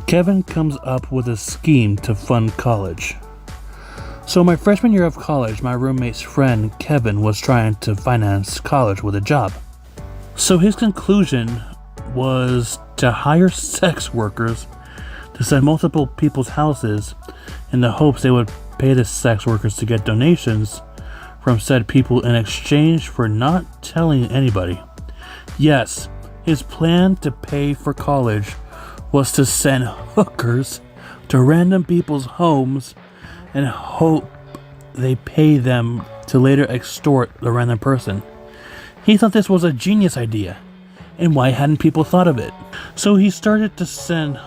Kevin comes up with a scheme to fund college. So my freshman year of college, my roommate's friend Kevin was trying to finance college with a job. So his conclusion was to hire sex workers to send multiple people's houses in the hopes they would pay the sex workers to get donations from said people in exchange for not telling anybody. Yes, his plan to pay for college was to send hookers to random people's homes and hope they pay them to later extort the random person. He thought this was a genius idea, and why hadn't people thought of it? So he started to send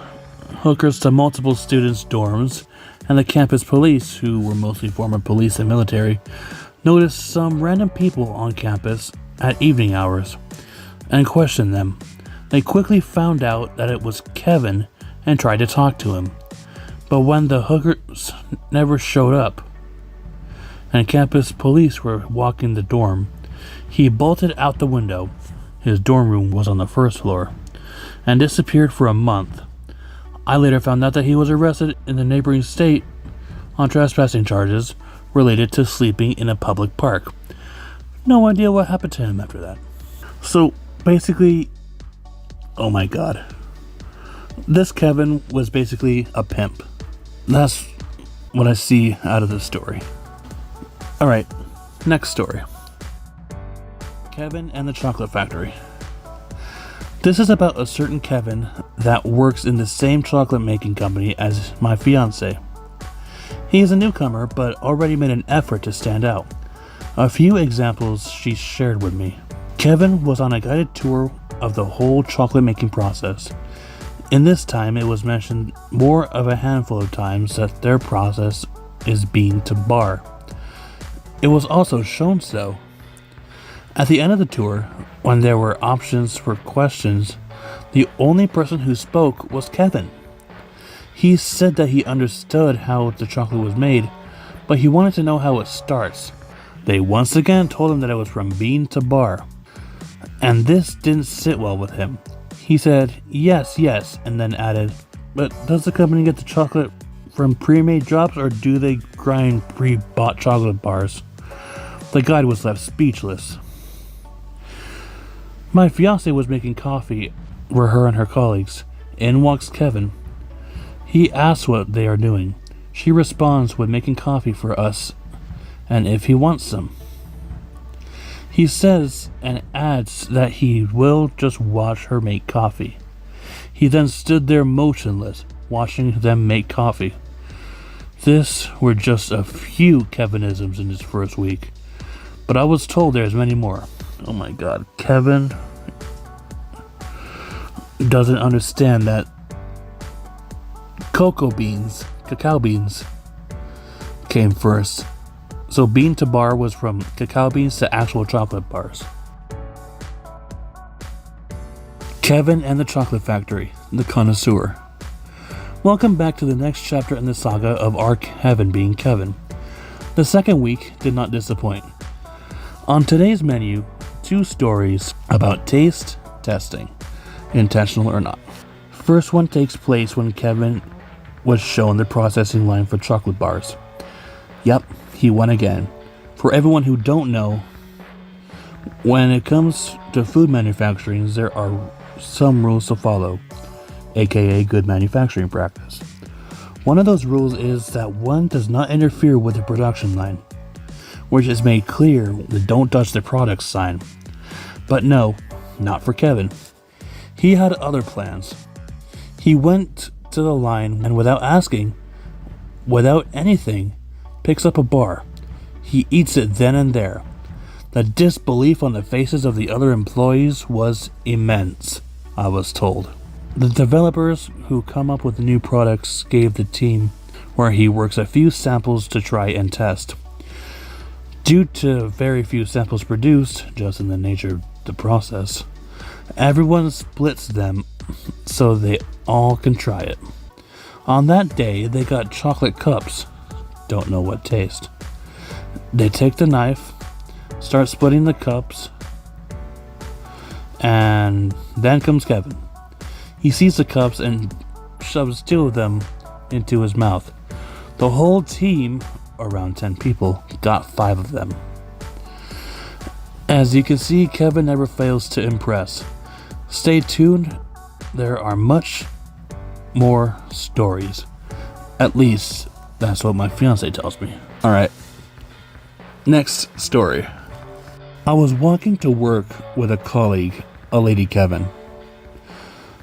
hookers to multiple students' dorms, and the campus police, who were mostly former police and military, noticed some random people on campus at evening hours and questioned them. They quickly found out that it was Kevin and tried to talk to him. But when the hookers never showed up and campus police were walking the dorm, he bolted out the window. His dorm room was on the first floor, and disappeared for a month. I later found out that he was arrested in the neighboring state on trespassing charges related to sleeping in a public park. No idea what happened to him after that. So basically, oh my god, this Kevin was basically a pimp. That's what I see out of this story. Alright, next story. Kevin and the Chocolate Factory. This is about a certain Kevin that works in the same chocolate making company as my fiance. He is a newcomer, but already made an effort to stand out. A few examples she shared with me. Kevin was on a guided tour of the whole chocolate making process. In this time, it was mentioned more of a handful of times that their process is bean to bar. It was also shown so. At the end of the tour, when there were options for questions, the only person who spoke was Kevin. He said that he understood how the chocolate was made, but he wanted to know how it starts. They once again told him that it was from bean to bar, and this didn't sit well with him. He said, yes, and then added, but does the company get the chocolate from pre-made drops, or do they grind pre-bought chocolate bars? The guide was left speechless. My fiance was making coffee for her and her colleagues. In walks Kevin. He asks what they are doing. She responds with making coffee for us and if he wants some. He says and adds that he will just watch her make coffee. He then stood there motionless, watching them make coffee. This were just a few Kevinisms in his first week, but I was told there's many more. Oh my god, Kevin doesn't understand that cacao beans came first. So bean to bar was from cacao beans to actual chocolate bars. Kevin and the Chocolate Factory, the connoisseur. Welcome back to the next chapter in the saga of our Kevin being Kevin. The second week did not disappoint. On today's menu, 2 stories about taste testing, intentional or not. First one takes place when Kevin was shown the processing line for chocolate bars. Yep, he won again. For everyone who don't know, when it comes to food manufacturing, there are some rules to follow, aka good manufacturing practice. One of those rules is that one does not interfere with the production line, which is made clear the don't touch the product sign. But no, not for Kevin. He had other plans. He went to the line and without asking, without anything, picks up a bar. He eats it then and there. The disbelief on the faces of the other employees was immense, I was told. The developers who come up with the new products gave the team where he works a few samples to try and test. Due to very few samples produced, just in the nature of the process, everyone splits them so they all can try it. On that day, they got chocolate cups. Don't know what taste. They take the knife, start splitting the cups, and then comes Kevin. He sees the cups and shoves 2 of them into his mouth. The whole team, around 10 people, got 5 of them. As you can see, Kevin never fails to impress. Stay tuned, there are much more stories. At least, that's what my fiance tells me. Alright, next story. I was walking to work with a colleague, a lady Kevin.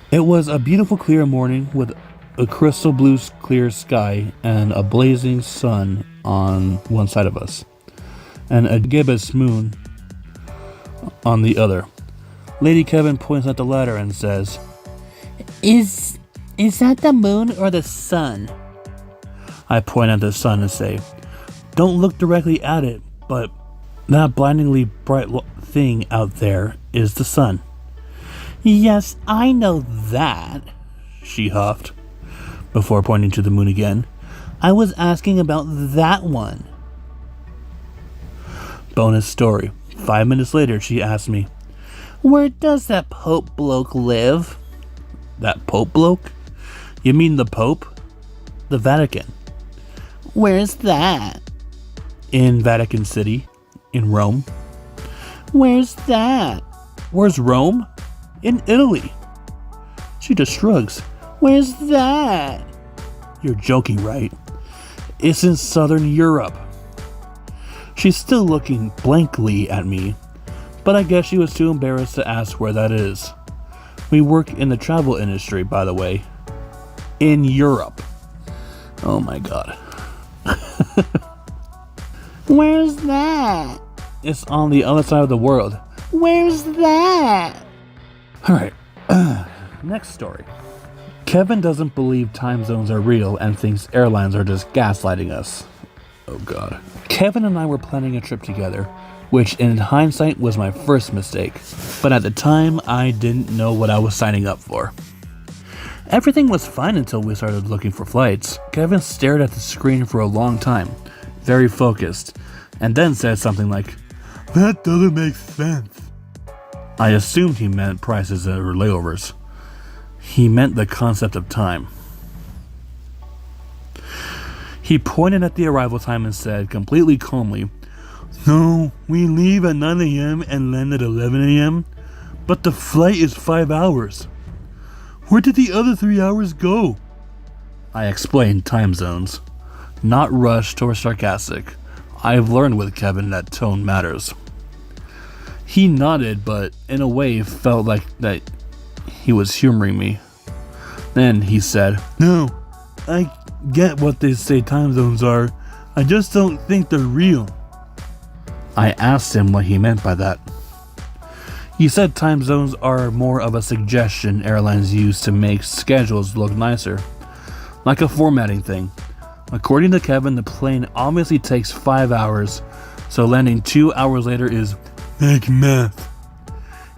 It was a beautiful clear morning with a crystal blue clear sky and a blazing sun on one side of us, and a gibbous moon on the other. Lady Kevin points at the ladder and says, Is that the moon or the sun? I point at the sun and say, don't look directly at it, but that blindingly bright thing out there is the sun. Yes, I know that, she huffed, before pointing to the moon again. I was asking about that one. Bonus story. 5 minutes later, she asked me, where does that Pope bloke live? That Pope bloke? You mean the Pope? The Vatican. Where's that? In Vatican City, in Rome. Where's that? Where's Rome? In Italy. She just shrugs. Where's that? You're joking, right? It's in Southern Europe. She's still looking blankly at me, but I guess she was too embarrassed to ask where that is. We work in the travel industry, by the way. In Europe. Oh my god. Where's that? It's on the other side of the world. Where's that? Alright, next story. Kevin doesn't believe time zones are real and thinks airlines are just gaslighting us. Oh god. Kevin and I were planning a trip together, which in hindsight was my first mistake, but at the time I didn't know what I was signing up for. Everything was fine until we started looking for flights. Kevin stared at the screen for a long time, very focused, and then said something like, that doesn't make sense. I assumed he meant prices or layovers. He meant the concept of time. He pointed at the arrival time and said, completely calmly, no, we leave at 9 a.m. and land at 11 a.m., but the flight is 5 hours. Where did the other 3 hours go? I explained time zones. Not rushed or sarcastic. I've learned with Kevin that tone matters. He nodded, but in a way felt like that he was humoring me. Then he said, no, I get what they say time zones are. I just don't think they're real. I asked him what he meant by that. He said time zones are more of a suggestion airlines use to make schedules look nicer. Like a formatting thing. According to Kevin, the plane obviously takes 5 hours, so landing 2 hours later is like math.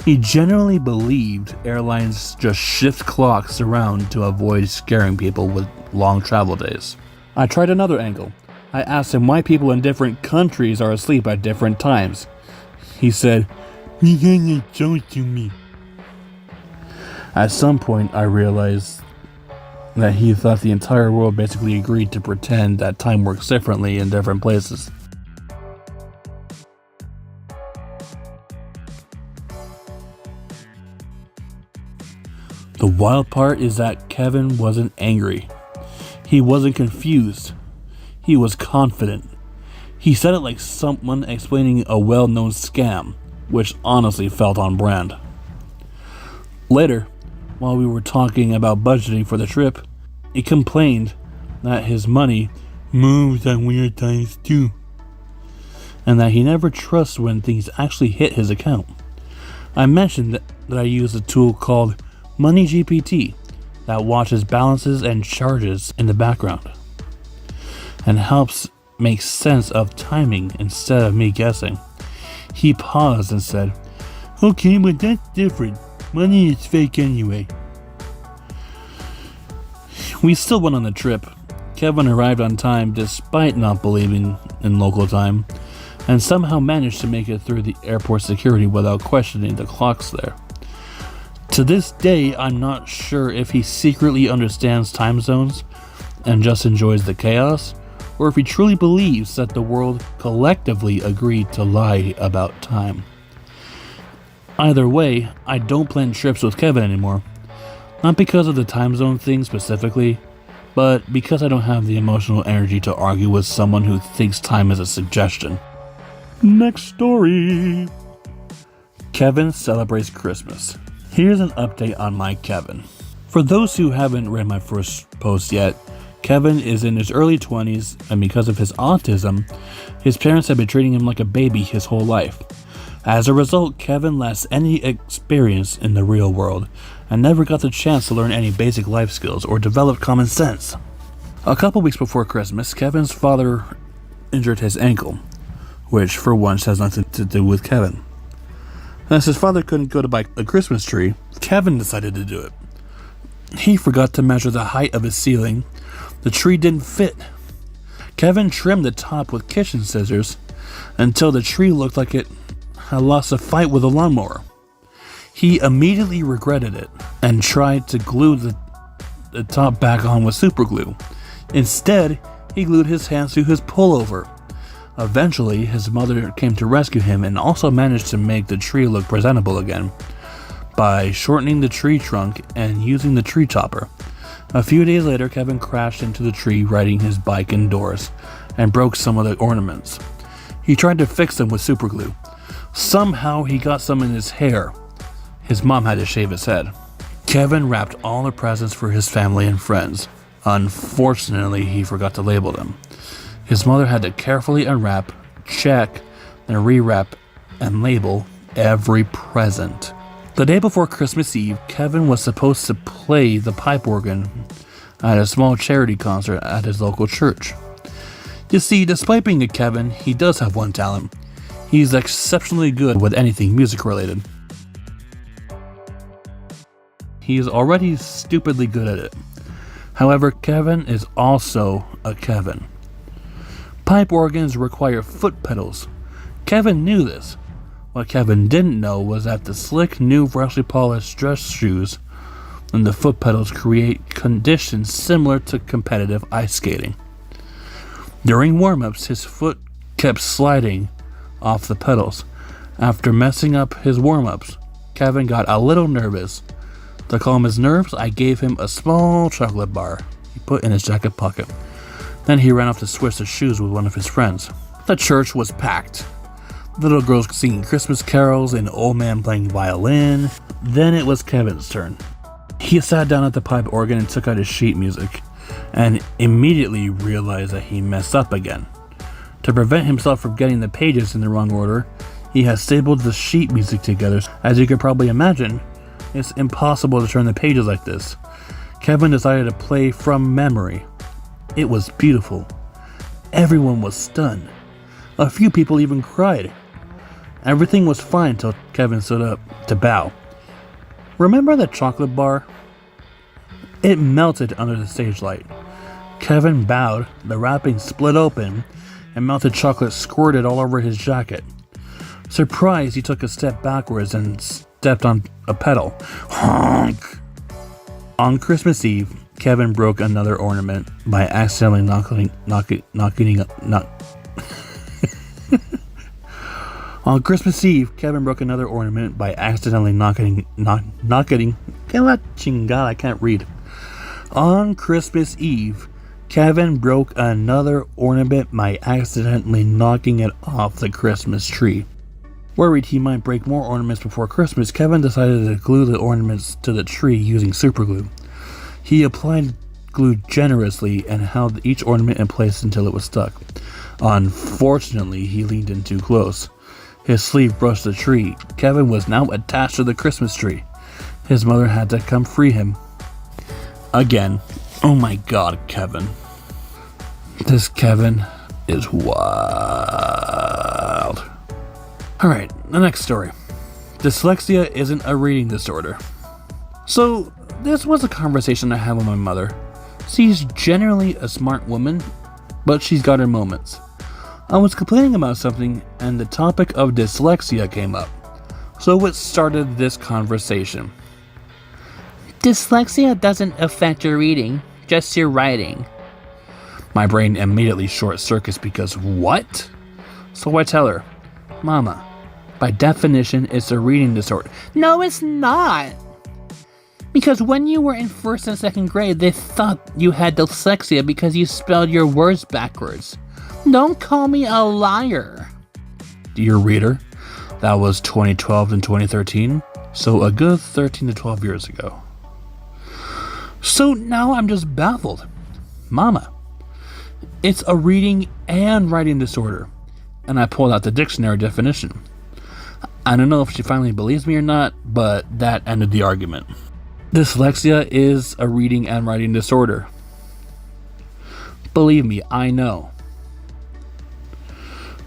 He generally believed airlines just shift clocks around to avoid scaring people with long travel days. I tried another angle. I asked him why people in different countries are asleep at different times. He said, because they showed to me. At some point I realized that he thought the entire world basically agreed to pretend that time works differently in different places. The wild part is that Kevin wasn't angry. He wasn't confused. He was confident. He said it like someone explaining a well-known scam, which honestly felt on brand. Later, while we were talking about budgeting for the trip, he complained that his money moves at weird times too, and that he never trusts when things actually hit his account. I mentioned that I use a tool called Money GPT that watches balances and charges in the background and helps make sense of timing instead of me guessing. He paused and said, okay, but that's different. Money is fake anyway. We still went on the trip. Kevin arrived on time despite not believing in local time, and somehow managed to make it through the airport security without questioning the clocks there. To this day, I'm not sure if he secretly understands time zones and just enjoys the chaos, or if he truly believes that the world collectively agreed to lie about time. Either way, I don't plan trips with Kevin anymore. Not because of the time zone thing specifically, but because I don't have the emotional energy to argue with someone who thinks time is a suggestion. Next story. Kevin celebrates Christmas. Here's an update on my Kevin. For those who haven't read my first post yet, Kevin is in his early 20s, and because of his autism, his parents have been treating him like a baby his whole life. As a result, Kevin lacks any experience in the real world and never got the chance to learn any basic life skills or develop common sense. A couple weeks before Christmas, Kevin's father injured his ankle, which for once has nothing to do with Kevin. As his father couldn't go to buy a Christmas tree, Kevin decided to do it. He forgot to measure the height of his ceiling. The tree didn't fit. Kevin trimmed the top with kitchen scissors until the tree looked like it had lost a fight with a lawnmower. He immediately regretted it and tried to glue the top back on with super glue. Instead, he glued his hands to his pullover. Eventually, his mother came to rescue him and also managed to make the tree look presentable again by shortening the tree trunk and using the tree topper. A few days later, Kevin crashed into the tree riding his bike indoors and broke some of the ornaments. He tried to fix them with super glue. Somehow, he got some in his hair. His mom had to shave his head. Kevin wrapped all the presents for his family and friends. Unfortunately, he forgot to label them. His mother had to carefully unwrap, check, then rewrap, and label every present. The day before Christmas Eve, Kevin was supposed to play the pipe organ at a small charity concert at his local church. You see, despite being a Kevin, he does have one talent. He's exceptionally good with anything music related. He is already stupidly good at it. However, Kevin is also a Kevin. Pipe organs require foot pedals. Kevin knew this. What Kevin didn't know was that the slick, new, freshly polished dress shoes and the foot pedals create conditions similar to competitive ice skating. During warm-ups, his foot kept sliding off the pedals. After messing up his warm-ups, Kevin got a little nervous. To calm his nerves, I gave him a small chocolate bar he put in his jacket pocket. Then he ran off to switch the shoes with one of his friends. The church was packed. Little girls singing Christmas carols and old man playing violin. Then it was Kevin's turn. He sat down at the pipe organ and took out his sheet music, and immediately realized that he messed up again. To prevent himself from getting the pages in the wrong order, he has stapled the sheet music together. As you can probably imagine, it's impossible to turn the pages like this. Kevin decided to play from memory. It was beautiful. Everyone was stunned. A few people even cried. Everything was fine till Kevin stood up to bow. Remember the chocolate bar? It melted under the stage light. Kevin bowed, the wrapping split open, and melted chocolate squirted all over his jacket. Surprised, he took a step backwards and stepped on a pedal. Honk! On Christmas Eve, Kevin broke another ornament by accidentally On Christmas Eve, Kevin broke another ornament by accidentally I can't read. On Christmas Eve, Kevin broke another ornament by accidentally knocking it off the Christmas tree. Worried he might break more ornaments before Christmas, Kevin decided to glue the ornaments to the tree using super glue. He applied glue generously and held each ornament in place until it was stuck. Unfortunately, he leaned in too close. His sleeve brushed the tree. Kevin was now attached to the Christmas tree. His mother had to come free him. Again. Oh my god, Kevin. This Kevin is wild. Alright, the next story. Dyslexia isn't a reading disorder. So, this was a conversation I had with my mother. She's generally a smart woman, but she's got her moments. I was complaining about something, and the topic of dyslexia came up. So it started this conversation. Dyslexia doesn't affect your reading, just your writing. My brain immediately short-circuits because what? So I tell her, Mama, by definition, it's a reading disorder. No, it's not. Because when you were in 1st and 2nd grade, they thought you had dyslexia because you spelled your words backwards. Don't call me a liar. Dear reader, that was 2012 and 2013, so a good 13 to 12 years ago. So now I'm just baffled. Mama, it's a reading and writing disorder. And I pulled out the dictionary definition. I don't know if she finally believes me or not, but that ended the argument. Dyslexia is a reading and writing disorder. Believe me, I know.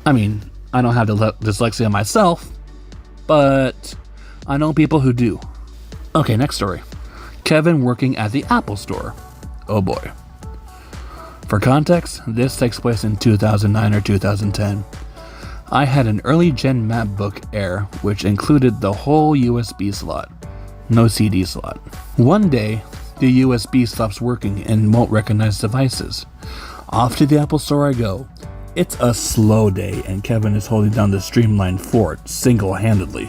I mean, I don't have dyslexia myself, but I know people who do. Okay, next story. Kevin working at the Apple Store. Oh boy. For context, this takes place in 2009 or 2010. I had an early gen MacBook Air, which included the whole USB slot. No CD slot. One day, the USB stops working and won't recognize devices. Off to the Apple Store I go. It's a slow day and Kevin is holding down the Streamline 4 single-handedly.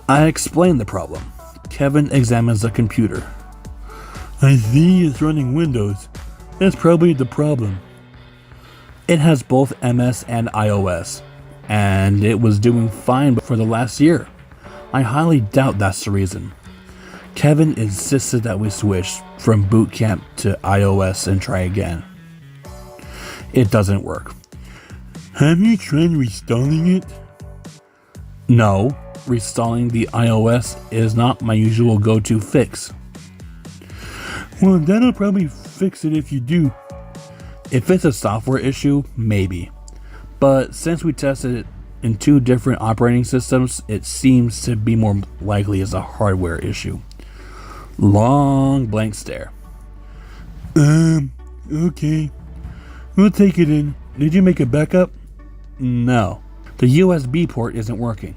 I explain the problem. Kevin examines the computer. I see it's running Windows. That's probably the problem. It has both MS and iOS, and it was doing fine for the last year. I highly doubt that's the reason. Kevin insisted that we switch from boot camp to iOS and try again. It doesn't work. Have you tried reinstalling it? No, reinstalling the iOS is not my usual go-to fix. Well, that'll probably fix it if you do. If it's a software issue, maybe. But since we tested it in 2 different operating systems, it seems to be more likely as a hardware issue. Long blank stare. Okay. We'll take it in. Did you make a backup? No. The USB port isn't working.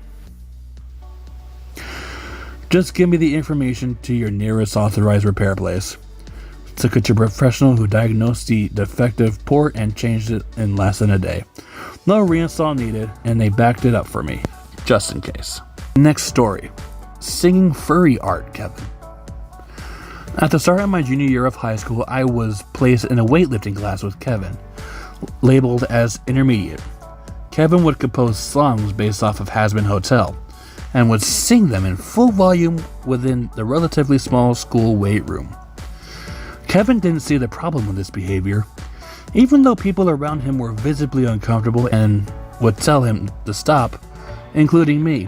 Just give me the information to your nearest authorized repair place. Took it to a professional who diagnosed the defective port and changed it in less than a day. No reinstall needed, and they backed it up for me, just in case. Next story. Singing furry art, Kevin. At the start of my junior year of high school, I was placed in a weightlifting class with Kevin, labeled as intermediate. Kevin would compose songs based off of Has Been Hotel, and would sing them in full volume within the relatively small school weight room. Kevin didn't see the problem with this behavior, even though people around him were visibly uncomfortable and would tell him to stop, including me.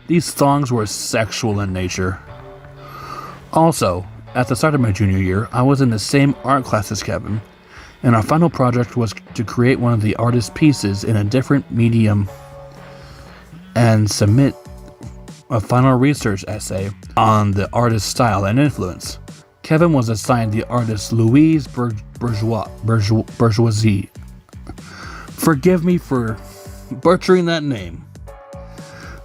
These songs were sexual in nature. Also, at the start of my junior year, I was in the same art class as Kevin, and our final project was to create one of the artist's pieces in a different medium and submit a final research essay on the artist's style and influence. Kevin was assigned the artist Louise Bourgeoisie. Forgive me for butchering that name.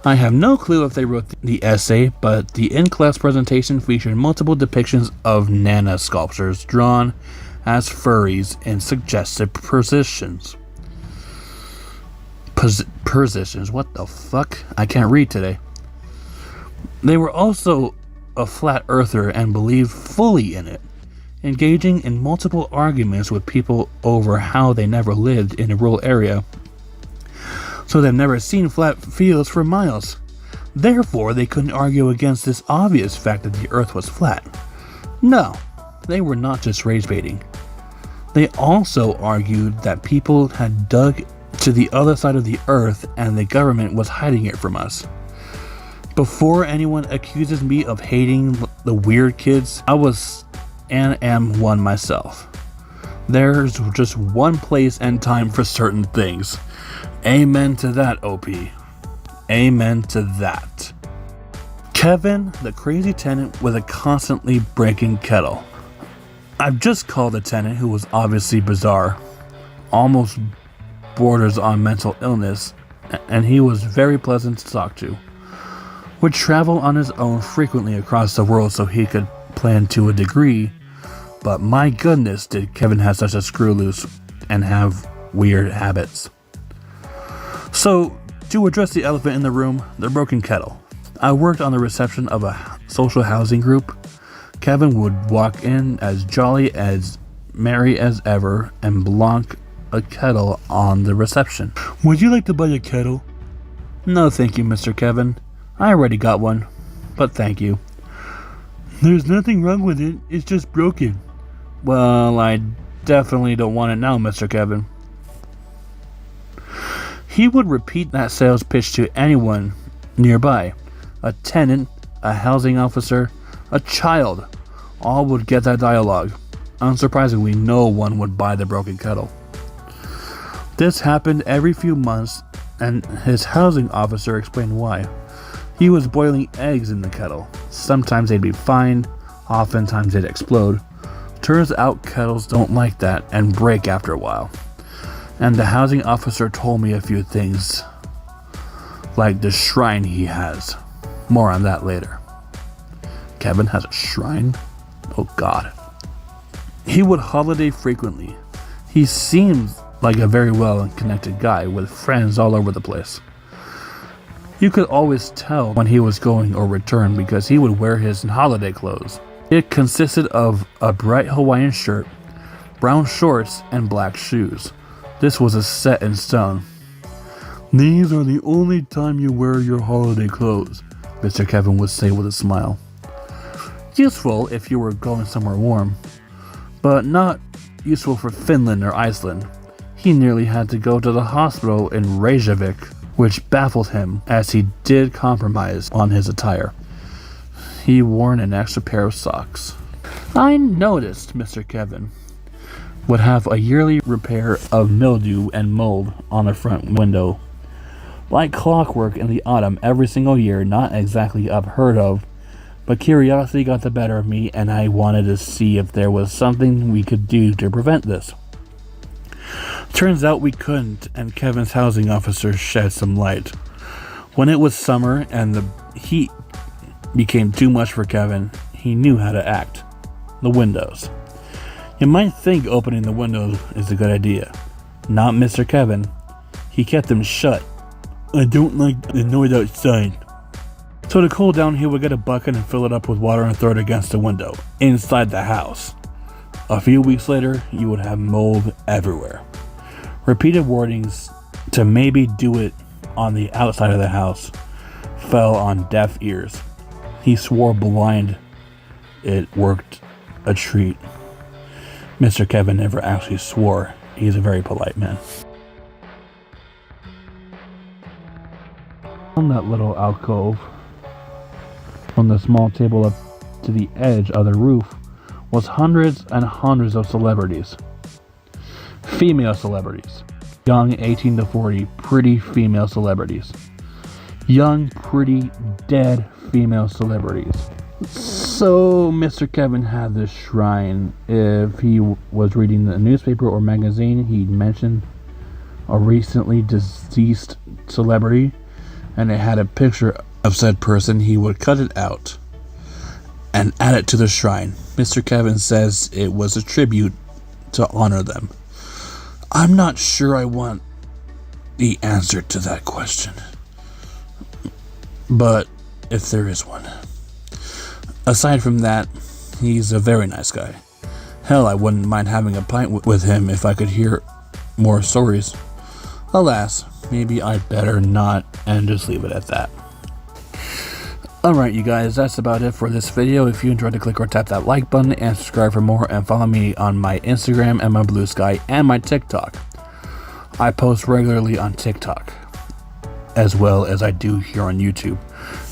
I have no clue if they wrote the essay, but the in-class presentation featured multiple depictions of Nana sculptures drawn as furries in suggestive positions. Positions, what the fuck? I can't read today. They were also a flat earther and believed fully in it, engaging in multiple arguments with people over how they never lived in a rural area, so they've never seen flat fields for miles. Therefore, they couldn't argue against this obvious fact that the earth was flat. No, they were not just rage baiting. They also argued that people had dug to the other side of the earth and the government was hiding it from us. Before anyone accuses me of hating the weird kids, I was and am one myself. There's just one place and time for certain things. Amen to that, OP. Amen to that. Kevin, the crazy tenant with a constantly breaking kettle. I've just called a tenant who was obviously bizarre, almost borders on mental illness, and he was very pleasant to talk to. Would travel on his own frequently across the world so he could plan to a degree, but my goodness did Kevin have such a screw loose and have weird habits. So, to address the elephant in the room, the broken kettle. I worked on the reception of a social housing group. Kevin would walk in as jolly as merry as ever and blonk a kettle on the reception. Would you like to buy a kettle? No, thank you, Mr. Kevin. I already got one, but thank you. There's nothing wrong with it, it's just broken. Well, I definitely don't want it now, Mr. Kevin. He would repeat that sales pitch to anyone nearby. A tenant, a housing officer, a child, all would get that dialogue. Unsurprisingly, no one would buy the broken kettle. This happened every few months, and his housing officer explained why. He was boiling eggs in the kettle. Sometimes they'd be fine, oftentimes they'd explode. Turns out kettles don't like that and break after a while. And the housing officer told me a few things, like the shrine he has. More on that later. Kevin has a shrine? Oh God. He would holiday frequently. He seems like a very well connected guy with friends all over the place. You could always tell when he was going or return because he would wear his holiday clothes. It consisted of a bright Hawaiian shirt, brown shorts, and black shoes. This was a set in stone. These are the only time you wear your holiday clothes, Mr. Kevin would say with a smile. Useful if you were going somewhere warm, but not useful for Finland or Iceland. He nearly had to go to the hospital in Reykjavik, which baffled him as he did compromise on his attire. He wore an extra pair of socks. I noticed Mr. Kevin would have a yearly repair of mildew and mold on the front window. Like clockwork in the autumn every single year, not exactly unheard of, but curiosity got the better of me and I wanted to see if there was something we could do to prevent this. Turns out we couldn't, and Kevin's housing officer shed some light. When it was summer and the heat became too much for Kevin, he knew how to act. The windows. You might think opening the windows is a good idea. Not Mr. Kevin. He kept them shut. I don't like the noise outside. So to cool down, he would get a bucket and fill it up with water and throw it against the window, inside the house. A few weeks later, you would have mold everywhere. Repeated warnings to maybe do it on the outside of the house fell on deaf ears. He swore blind it worked a treat. Mr. Kevin never actually swore. He's a very polite man. On that little alcove, from the small table up to the edge of the roof, was hundreds and hundreds of celebrities. Female celebrities. Young 18 to 40, pretty female celebrities. Young, pretty, dead female celebrities. So Mr. Kevin had this shrine. If he was reading the newspaper or magazine, he'd mention a recently deceased celebrity and it had a picture of said person, he would cut it out and add it to the shrine. Mr. Kevin says it was a tribute to honor them. I'm not sure I want the answer to that question, but if there is one. Aside from that, he's a very nice guy. Hell, I wouldn't mind having a pint with him if I could hear more stories. Alas, maybe I'd better not and just leave it at that. Alright you guys, that's about it for this video. If you enjoyed it, click or tap that like button and subscribe for more, and follow me on my Instagram and my Blue Sky and my TikTok. I post regularly on TikTok, as well as I do here on YouTube.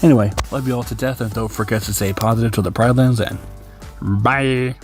Anyway, love you all to death, and don't forget to stay positive till the pride lands, and bye!